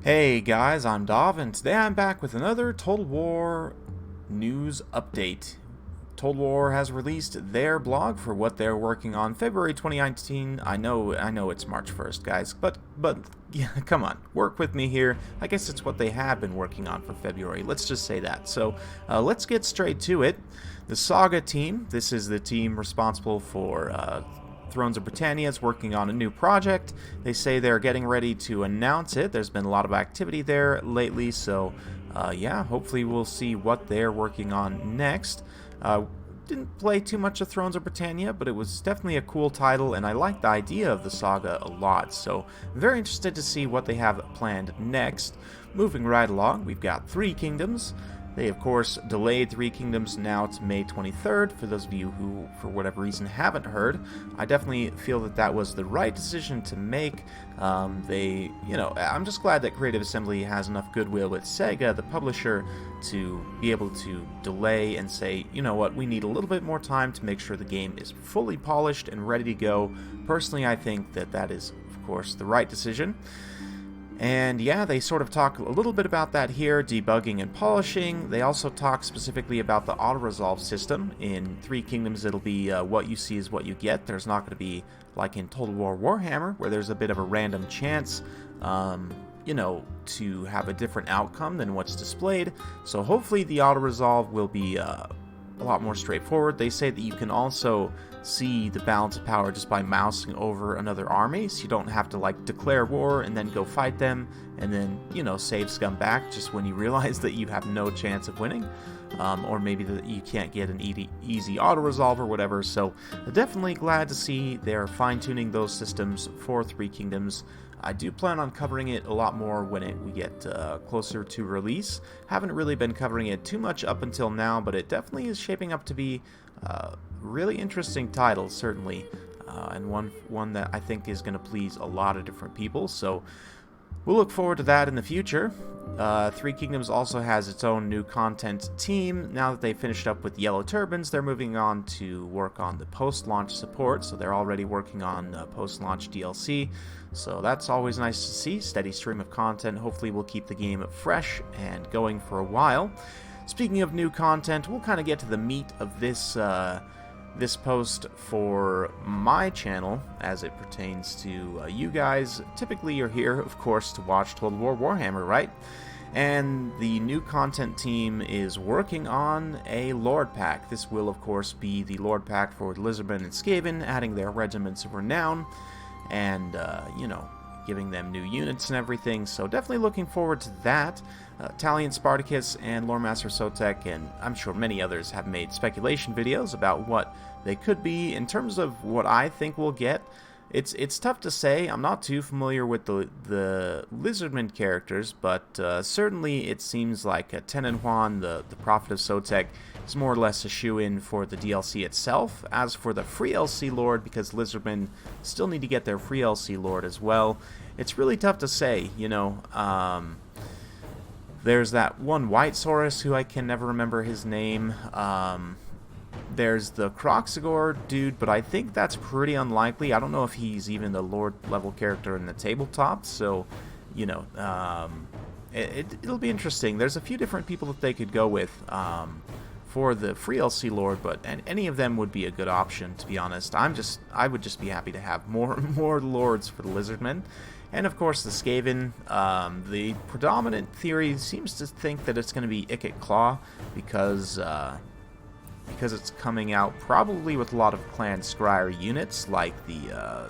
Hey guys, I'm Dov, and today I'm back with another Total War news update. Total War has released their blog for what they're working on February 2019. I know it's March 1st, guys, but yeah, come on, work with me here. I guess it's what they have been working on for February. Let's just say that. So let's get straight to it. The Saga team. This is the team responsible for Thrones of Britannia is working on a new project. They say they're getting ready to announce it. There's been a lot of activity there lately, so yeah, hopefully we'll see what they're working on next. Didn't play too much of Thrones of Britannia, but it was definitely a cool title, and I like the idea of the saga a lot, so I'm very interested to see what they have planned next. Moving right along, we've got Three Kingdoms. They, of course, delayed Three Kingdoms now to May 23rd. For those of you who, for whatever reason, haven't heard, I definitely feel that that was the right decision to make. I'm just glad that Creative Assembly has enough goodwill with Sega, the publisher, to be able to delay and say, you know what, we need a little bit more time to make sure the game is fully polished and ready to go. Personally, I think that that is, of course, the right decision. And yeah, they sort of talk a little bit about that here, debugging and polishing. They also talk specifically about the auto-resolve system. In Three Kingdoms, it'll be what you see is what you get. There's not going to be, like in Total War Warhammer, where there's a bit of a random chance, to have a different outcome than what's displayed. So hopefully the auto-resolve will be a lot more straightforward. They say that you can also see the balance of power just by mousing over another army, so you don't have to like declare war and then go fight them and then save scum back just when you realize that you have no chance of winning, or maybe that you can't get an easy auto resolve or whatever. So definitely glad to see they're fine-tuning those systems for Three Kingdoms. I do plan on covering it a lot more when we get closer to release. Haven't really been covering it too much up until now, but it definitely is shaping up to be a really interesting title, certainly, and one that I think is going to please a lot of different people. So we'll look forward to that in the future. Three Kingdoms also has its own new content team. Now that they've finished up with Yellow Turbans, they're moving on to work on the post-launch support. So they're already working on post-launch DLC. So that's always nice to see. Steady stream of content. Hopefully we'll keep the game fresh and going for a while. Speaking of new content, we'll kind of get to the meat of this this post for my channel as it pertains to you guys. Typically you're here, of course, to watch Total War Warhammer, right? And the new content team is working on a Lord Pack. This will, of course, be the Lord Pack for Lizardmen and Skaven, adding their regiments of renown and, giving them new units and everything. So definitely looking forward to that. Talion Spartacus and Lore Master Sotek, and I'm sure many others, have made speculation videos about what they could be. In terms of what I think we'll get, it's tough to say. I'm not too familiar with the Lizardman characters, but certainly it seems like Tenan Juan, the Prophet of Sotek, is more or less a shoe-in for the DLC itself. As for the free LC Lord, because Lizardmen still need to get their free LC Lord as well, it's really tough to say, There's that one White Saurus who I can never remember his name. There's the Croxagore dude, but I think that's pretty unlikely. I don't know if he's even the Lord level character in the tabletop, so, it'll be interesting. There's a few different people that they could go with for the free LC Lord, but any of them would be a good option, to be honest. I would just be happy to have more Lords for the Lizardmen. And of course the Skaven, the predominant theory seems to think that it's going to be Ikit Claw, because it's coming out probably with a lot of Clan Scryer units, like the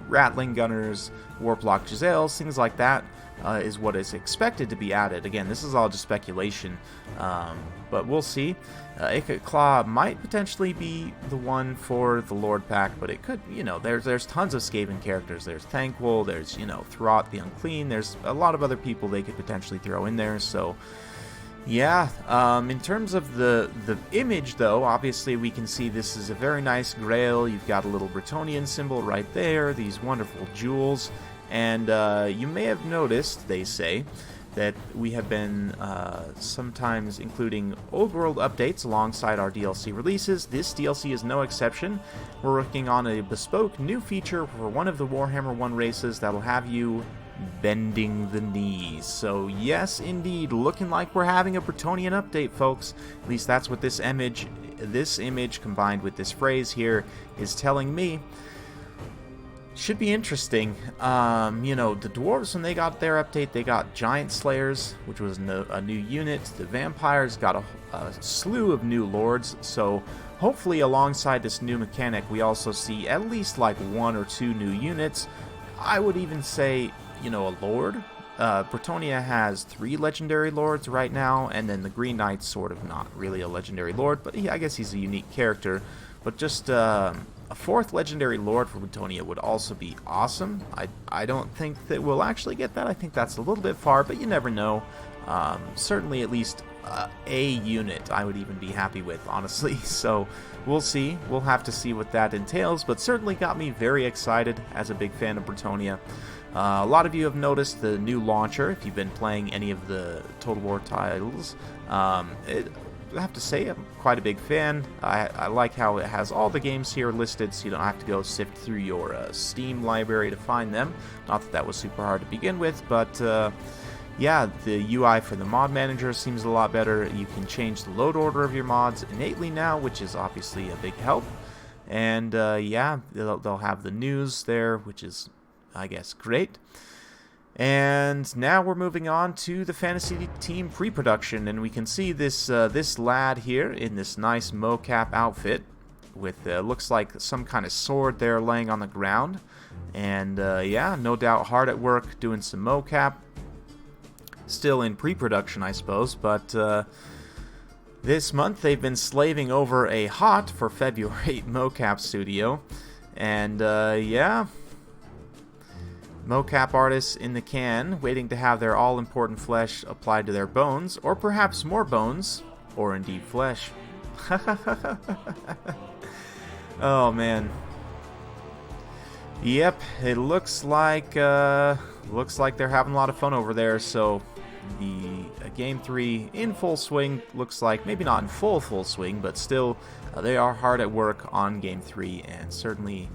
Ratling Gunners, Warplock Giselles, things like that, is what is expected to be added. Again, this is all just speculation, but we'll see. Ikit Claw might potentially be the one for the Lord Pack, but it could, there's tons of Skaven characters. There's Thanquol, there's, Throt the Unclean, there's a lot of other people they could potentially throw in there, so yeah. In terms of the image, though, obviously we can see this is a very nice grail. You've got a little Bretonnian symbol right there, these wonderful jewels, and you may have noticed, they say, that we have been sometimes including old world updates alongside our DLC releases. This DLC is no exception. We're working on a bespoke new feature for one of the Warhammer 1 races that'll have you bending the knees. So yes, indeed, looking like we're having a Bretonnian update, folks. At least that's what this image combined with this phrase here is telling me. Should be interesting. You know, the dwarves, when they got their update, they got giant slayers, which was a new unit. The vampires got a slew of new lords, so hopefully alongside this new mechanic we also see at least like 1 or 2 new units. I would even say, you know, a lord. Bretonnia has 3 legendary lords right now, and then the Green Knight's sort of not really a legendary lord, but I guess he's a unique character. But just a 4th legendary lord for Bretonnia would also be awesome. I don't think that we'll actually get that. I think that's a little bit far, but you never know. Certainly at least a unit I would even be happy with, honestly. So we'll see. We'll have to see what that entails, but certainly got me very excited as a big fan of Bretonnia. A lot of you have noticed the new launcher if you've been playing any of the Total War titles. I have to say I'm quite a big fan. I like how it has all the games here listed, so you don't have to go sift through your Steam library to find them. Not that that was super hard to begin with, but yeah, the UI for the mod manager seems a lot better. You can change the load order of your mods innately now, which is obviously a big help. And yeah, they'll have the news there, which is, I guess, great. And now we're moving on to the fantasy team pre-production, and we can see this this lad here in this nice mocap outfit with looks like some kind of sword there laying on the ground. And yeah, no doubt hard at work doing some mocap. Still in pre-production, I suppose, but this month they've been slaving over a hot for February mocap studio. And yeah, mocap artists in the can, waiting to have their all-important flesh applied to their bones, or perhaps more bones, or indeed flesh. Oh man. Yep, it looks like they're having a lot of fun over there. So the Game 3 in full swing, looks like, maybe not in full swing, but still they are hard at work on Game 3, and certainly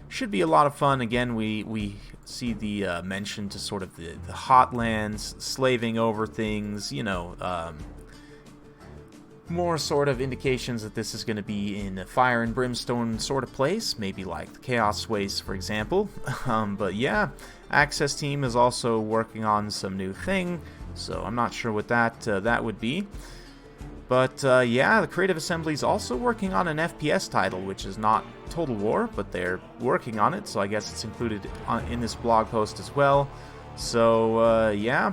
should be a lot of fun. Again, we see the mention to sort of the hotlands, slaving over things, you know, more sort of indications that this is going to be in a fire and brimstone sort of place, maybe like the Chaos Waste, for example. But yeah, Access Team is also working on some new thing, so I'm not sure what that would be. But yeah, the Creative Assembly is also working on an FPS title, which is not Total War, but they're working on it, so I guess it's included in this blog post as well. So yeah.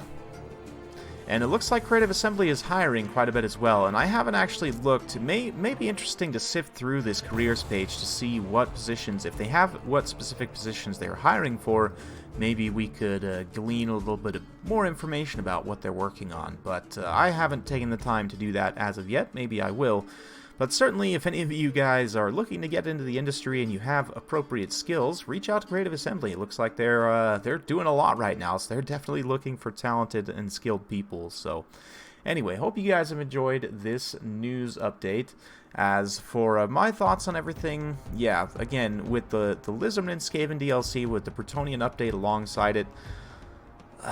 And it looks like Creative Assembly is hiring quite a bit as well, and I haven't actually looked. It may be interesting to sift through this careers page to see what positions, if they have what specific positions they're hiring for. Maybe we could glean a little bit more information about what they're working on, but I haven't taken the time to do that as of yet. Maybe I will. But certainly, if any of you guys are looking to get into the industry and you have appropriate skills, reach out to Creative Assembly. It looks like they're doing a lot right now, so they're definitely looking for talented and skilled people. So anyway, hope you guys have enjoyed this news update. As for my thoughts on everything, yeah, again, with the Lizardman and Skaven DLC, with the Bretonnian update alongside it,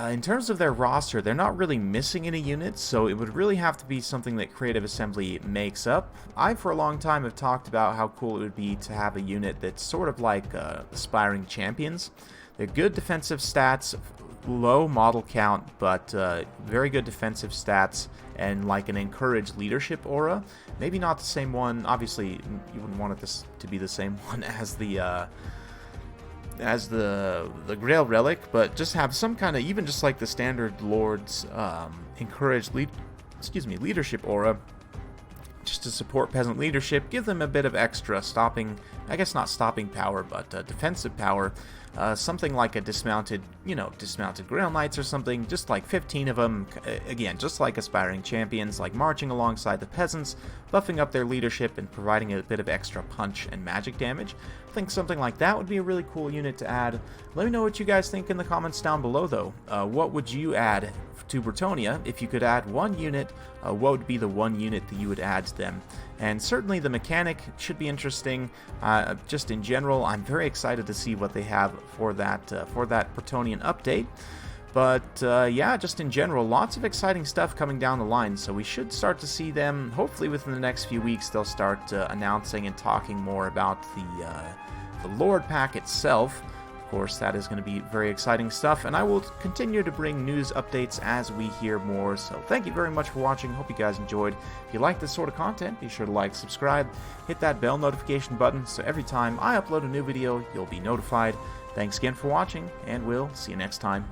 in terms of their roster, they're not really missing any units, so it would really have to be something that Creative Assembly makes up. I, for a long time, have talked about how cool it would be to have a unit that's sort of like Aspiring Champions. They're good defensive stats, low model count, but very good defensive stats, and like an encouraged leadership aura. Maybe not the same one, obviously you wouldn't want it to be the same one as the Grail Relic, but just have some kind of, even just like the standard Lord's encouraged leadership aura, just to support peasant leadership, give them a bit of extra stopping, I guess not stopping power, but defensive power. Something like a dismounted Grail Knights or something, just like 15 of them, again, just like Aspiring Champions, like marching alongside the peasants, buffing up their leadership and providing a bit of extra punch and magic damage. I think something like that would be a really cool unit to add. Let me know what you guys think in the comments down below, though. What would you add to Bretonnia? If you could add one unit, what would be the one unit that you would add to them? And certainly the mechanic should be interesting. Just in general, I'm very excited to see what they have for that Bretonnian update. But yeah, just in general, lots of exciting stuff coming down the line, so we should start to see them, hopefully within the next few weeks, they'll start announcing and talking more about the Lord Pack itself. Of course, that is going to be very exciting stuff, and I will continue to bring news updates as we hear more. So thank you very much for watching. Hope you guys enjoyed. If you like this sort of content, be sure to like, subscribe, hit that bell notification button so every time I upload a new video, you'll be notified. Thanks again for watching, and we'll see you next time.